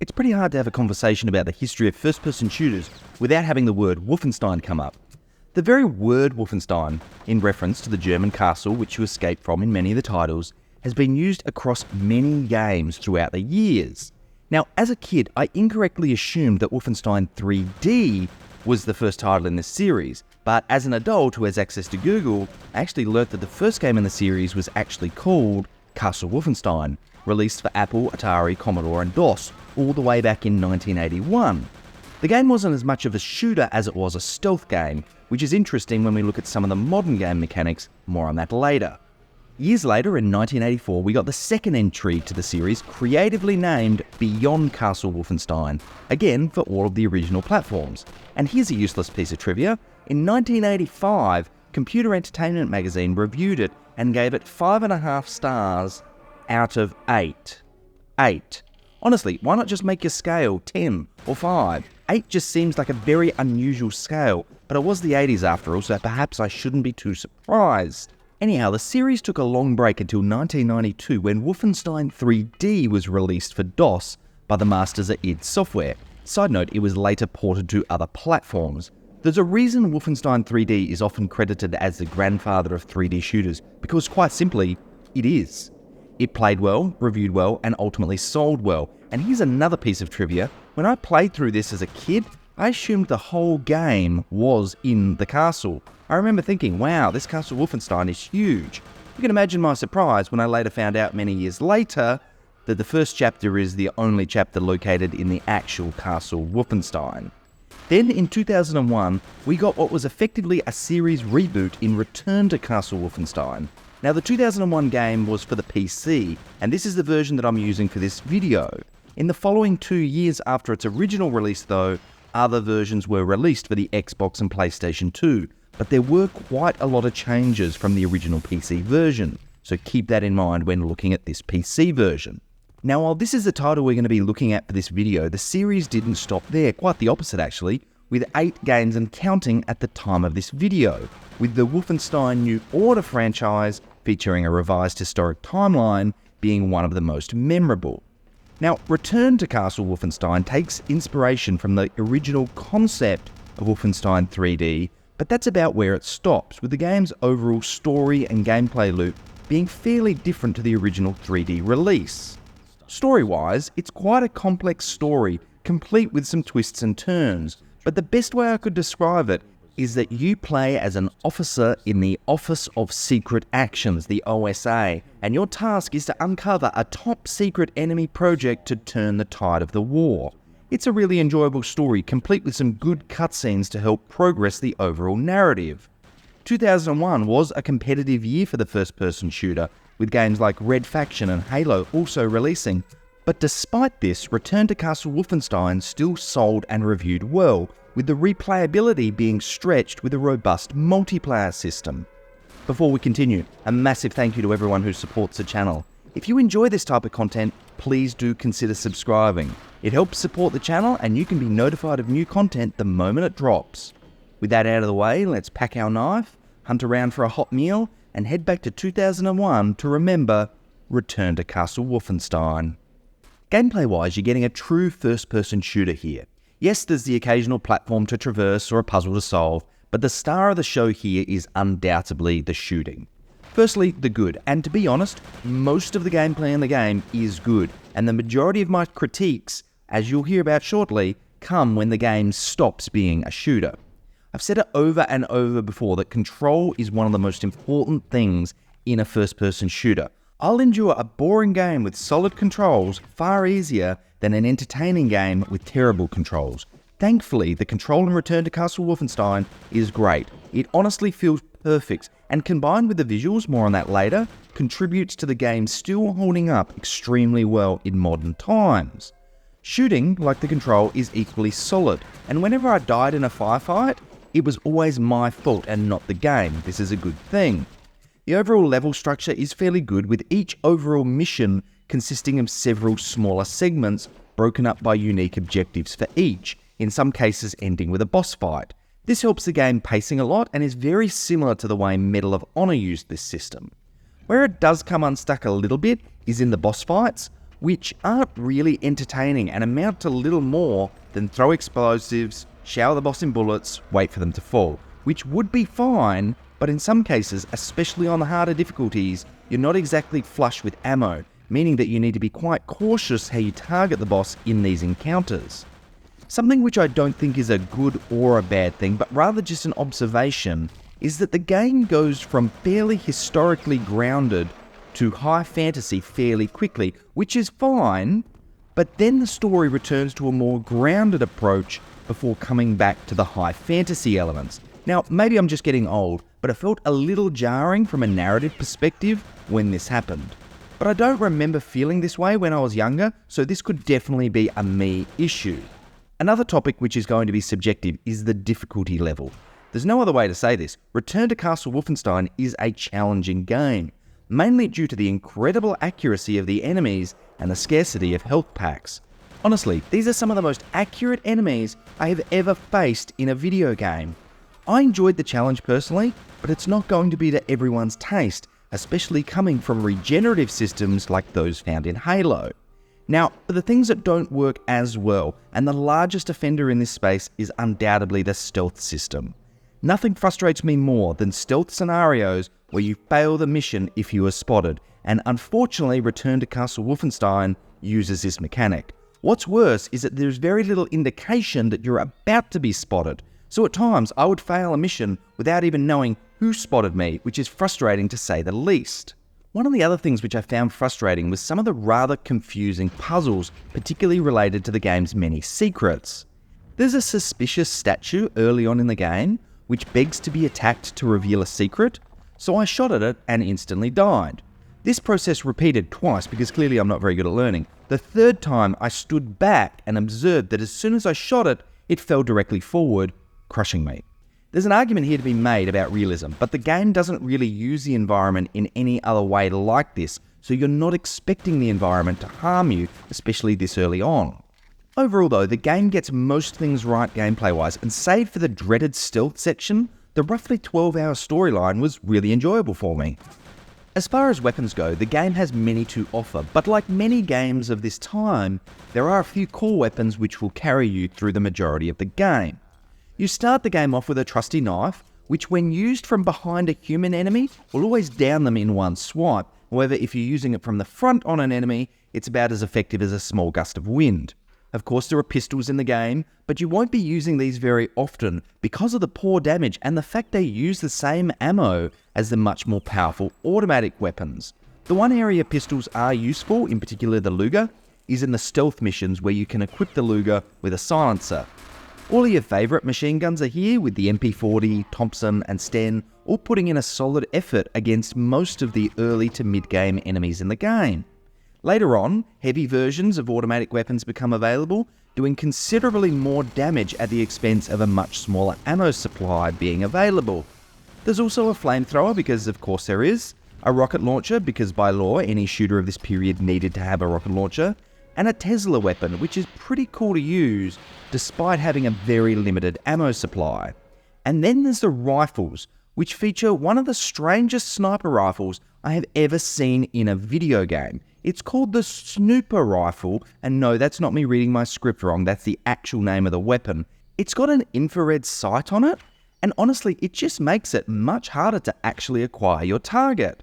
It's pretty hard to have a conversation about the history of first-person shooters without having the word Wolfenstein come up. The very word Wolfenstein, in reference to the German castle which you escape from in many of the titles, has been used across many games throughout the years. Now, as a kid, I incorrectly assumed that Wolfenstein 3D was the first title in this series, but as an adult who has access to Google, I actually learnt that the first game in the series was actually called Castle Wolfenstein, released for Apple, Atari, Commodore and DOS all the way back in 1981. The game wasn't as much of a shooter as it was a stealth game, which is interesting when we look at some of the modern game mechanics, more on that later. Years later, in 1984, we got the second entry to the series, creatively named Beyond Castle Wolfenstein, again for all of the original platforms. And here's a useless piece of trivia. In 1985, Computer Entertainment magazine reviewed it and gave it 5.5 stars out of 8. 8. Honestly, why not just make your scale 10 or 5? 8 just seems like a very unusual scale, but it was the 80s after all, so perhaps I shouldn't be too surprised. Anyhow, the series took a long break until 1992 when Wolfenstein 3D was released for DOS by the masters at id Software. Side note, it was later ported to other platforms. There's a reason Wolfenstein 3D is often credited as the grandfather of 3D shooters, because quite simply, it is. It played well, reviewed well, and ultimately sold well. And here's another piece of trivia. When I played through this as a kid, I assumed the whole game was in the castle. I remember thinking, wow, this Castle Wolfenstein is huge. You can imagine my surprise when I later found out many years later that the first chapter is the only chapter located in the actual Castle Wolfenstein. Then in 2001, we got what was effectively a series reboot in Return to Castle Wolfenstein. Now the 2001 game was for the PC, and this is the version that I'm using for this video. In the following 2 years after its original release though, other versions were released for the Xbox and PlayStation 2, but there were quite a lot of changes from the original PC version, so keep that in mind when looking at this PC version. Now while this is the title we're going to be looking at for this video, the series didn't stop there, quite the opposite actually, with 8 games and counting at the time of this video, with the Wolfenstein New Order franchise featuring a revised historic timeline being one of the most memorable. Now, Return to Castle Wolfenstein takes inspiration from the original concept of Wolfenstein 3D, but that's about where it stops, with the game's overall story and gameplay loop being fairly different to the original 3D release. Story-wise, it's quite a complex story, complete with some twists and turns, but the best way I could describe it is that you play as an officer in the Office of Secret Actions, the OSA, and your task is to uncover a top-secret enemy project to turn the tide of the war. It's a really enjoyable story, complete with some good cutscenes to help progress the overall narrative. 2001 was a competitive year for the first-person shooter, with games like Red Faction and Halo also releasing, but despite this, Return to Castle Wolfenstein still sold and reviewed well, with the replayability being stretched with a robust multiplayer system. Before we continue, a massive thank you to everyone who supports the channel. If you enjoy this type of content, please do consider subscribing. It helps support the channel and you can be notified of new content the moment it drops. With that out of the way, let's pack our knife, hunt around for a hot meal, and head back to 2001 to remember Return to Castle Wolfenstein. Gameplay-wise, you're getting a true first-person shooter here. Yes, there's the occasional platform to traverse or a puzzle to solve, but the star of the show here is undoubtedly the shooting. Firstly, the good, and to be honest, most of the gameplay in the game is good, and the majority of my critiques, as you'll hear about shortly, come when the game stops being a shooter. I've said it over and over before that control is one of the most important things in a first-person shooter. I'll endure a boring game with solid controls far easier than an entertaining game with terrible controls. Thankfully, the control in Return to Castle Wolfenstein is great. It honestly feels perfect, and combined with the visuals, more on that later, contributes to the game still holding up extremely well in modern times. Shooting, like the control, is equally solid, and whenever I died in a firefight, it was always my fault and not the game. This is a good thing. The overall level structure is fairly good, with each overall mission consisting of several smaller segments broken up by unique objectives for each, in some cases ending with a boss fight. This helps the game pacing a lot and is very similar to the way Medal of Honor used this system. Where it does come unstuck a little bit is in the boss fights. which aren't really entertaining and amount to little more than throw explosives, shower the boss in bullets, wait for them to fall, which would be fine, but in some cases, especially on the harder difficulties, you're not exactly flush with ammo, meaning that you need to be quite cautious how you target the boss in these encounters. Something which I don't think is a good or a bad thing, but rather just an observation, is that the game goes from fairly historically grounded to high fantasy fairly quickly, which is fine, but then the story returns to a more grounded approach before coming back to the high fantasy elements. Now, maybe I'm just getting old, but it felt a little jarring from a narrative perspective when this happened. But I don't remember feeling this way when I was younger, so this could definitely be a me issue. Another topic which is going to be subjective is the difficulty level. There's no other way to say this. Return to Castle Wolfenstein is a challenging game, mainly due to the incredible accuracy of the enemies and the scarcity of health packs. Honestly, these are some of the most accurate enemies I have ever faced in a video game. I enjoyed the challenge personally, but it's not going to be to everyone's taste, especially coming from regenerative systems like those found in Halo. Now, for the things that don't work as well, and the largest offender in this space is undoubtedly the stealth system. Nothing frustrates me more than stealth scenarios where you fail the mission if you are spotted, and unfortunately Return to Castle Wolfenstein uses this mechanic. What's worse is that there's very little indication that you're about to be spotted, so at times I would fail a mission without even knowing who spotted me, which is frustrating to say the least. One of the other things which I found frustrating was some of the rather confusing puzzles, particularly related to the game's many secrets. There's a suspicious statue early on in the game, which begs to be attacked to reveal a secret, so I shot at it and instantly died. This process repeated twice because clearly I'm not very good at learning. The third time I stood back and observed that as soon as I shot it, it fell directly forward, crushing me. There's an argument here to be made about realism, but the game doesn't really use the environment in any other way like this, so you're not expecting the environment to harm you, especially this early on. Overall though, the game gets most things right gameplay-wise, and save for the dreaded stealth section, the roughly 12-hour storyline was really enjoyable for me. As far as weapons go, the game has many to offer, but like many games of this time, there are a few core weapons which will carry you through the majority of the game. You start the game off with a trusty knife, which when used from behind a human enemy, will always down them in one swipe. However, if you're using it from the front on an enemy, it's about as effective as a small gust of wind. Of course, there are pistols in the game, but you won't be using these very often because of the poor damage and the fact they use the same ammo as the much more powerful automatic weapons. The one area pistols are useful, in particular the Luger, is in the stealth missions where you can equip the Luger with a silencer. All of your favourite machine guns are here, with the MP40, Thompson and Sten all putting in a solid effort against most of the early to mid-game enemies in the game. Later on, heavy versions of automatic weapons become available, doing considerably more damage at the expense of a much smaller ammo supply being available. There's also a flamethrower, because of course there is, a rocket launcher, because by law any shooter of this period needed to have a rocket launcher, and a Tesla weapon, which is pretty cool to use, despite having a very limited ammo supply. And then there's the rifles, which feature one of the strangest sniper rifles I have ever seen in a video game. It's called the Snooper Rifle, and no, that's not me reading my script wrong, that's the actual name of the weapon. It's got an infrared sight on it, and honestly, it just makes it much harder to actually acquire your target.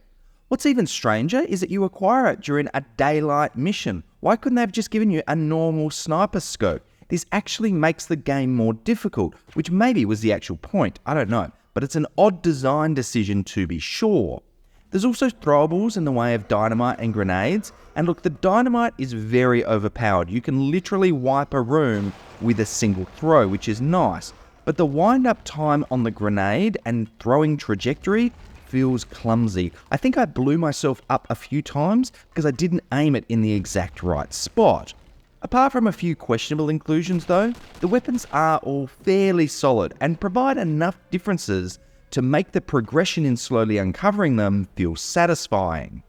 What's even stranger is that you acquire it during a daylight mission. Why couldn't they have just given you a normal sniper scope? This actually makes the game more difficult, which maybe was the actual point, I don't know, but it's an odd design decision to be sure. There's also throwables in the way of dynamite and grenades, and look, the dynamite is very overpowered. You can literally wipe a room with a single throw, which is nice, but the wind-up time on the grenade and throwing trajectory feels clumsy. I think I blew myself up a few times because I didn't aim it in the exact right spot. Apart from a few questionable inclusions though, the weapons are all fairly solid and provide enough differences to make the progression in slowly uncovering them feel satisfying.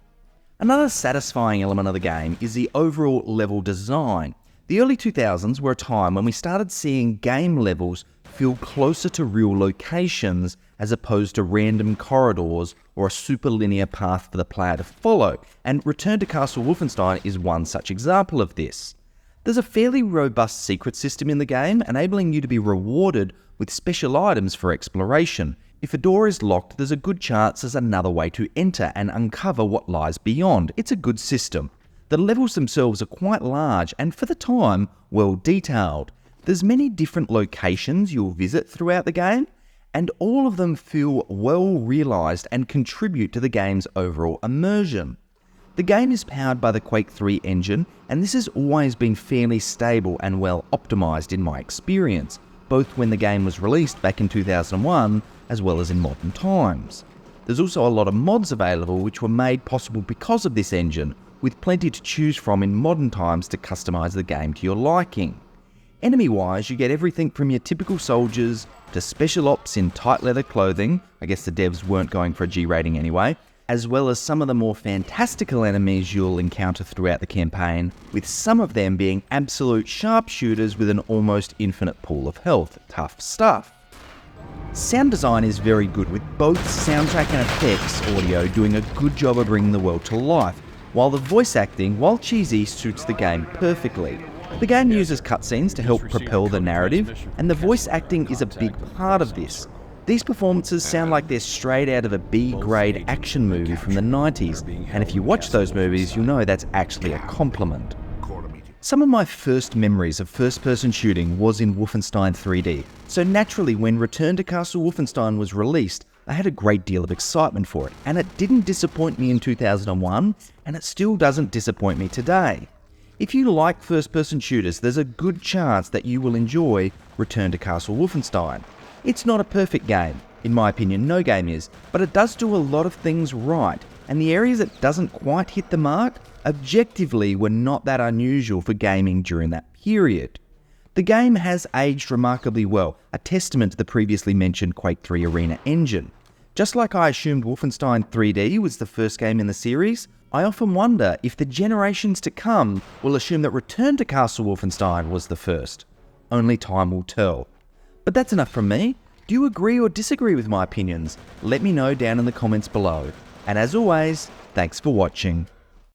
Another satisfying element of the game is the overall level design. The early 2000s were a time when we started seeing game levels feel closer to real locations as opposed to random corridors or a super linear path for the player to follow, and Return to Castle Wolfenstein is one such example of this. There's a fairly robust secret system in the game, enabling you to be rewarded with special items for exploration. If a door is locked, there's a good chance there's another way to enter and uncover what lies beyond. It's a good system. The levels themselves are quite large and, for the time, well detailed. There's many different locations you'll visit throughout the game, and all of them feel well realised and contribute to the game's overall immersion. The game is powered by the Quake 3 engine, and this has always been fairly stable and well optimised in my experience, both when the game was released back in 2001 as well as in modern times. There's also a lot of mods available which were made possible because of this engine, with plenty to choose from in modern times to customise the game to your liking. Enemy-wise, you get everything from your typical soldiers to special ops in tight leather clothing, I guess the devs weren't going for a G rating anyway, as well as some of the more fantastical enemies you'll encounter throughout the campaign, with some of them being absolute sharpshooters with an almost infinite pool of health. Tough stuff. Sound design is very good, with both soundtrack and effects audio doing a good job of bringing the world to life, while the voice acting, while cheesy, suits the game perfectly. The game uses cutscenes to help propel the narrative, and the voice acting is a big part of this. These performances sound like they're straight out of a B-grade action movie from the 90s, and if you watch those movies, you'll know that's actually a compliment. Some of my first memories of first-person shooting was in Wolfenstein 3D, so naturally when Return to Castle Wolfenstein was released, I had a great deal of excitement for it, and it didn't disappoint me in 2001, and it still doesn't disappoint me today. If you like first-person shooters, there's a good chance that you will enjoy Return to Castle Wolfenstein. It's not a perfect game, in my opinion no game is, but it does do a lot of things right, and the areas it doesn't quite hit the mark, objectively were not that unusual for gaming during that period. The game has aged remarkably well, a testament to the previously mentioned Quake 3 Arena engine. Just like I assumed Wolfenstein 3D was the first game in the series, I often wonder if the generations to come will assume that Return to Castle Wolfenstein was the first. Only time will tell. But that's enough from me. Do you agree or disagree with my opinions? Let me know down in the comments below. And as always, thanks for watching.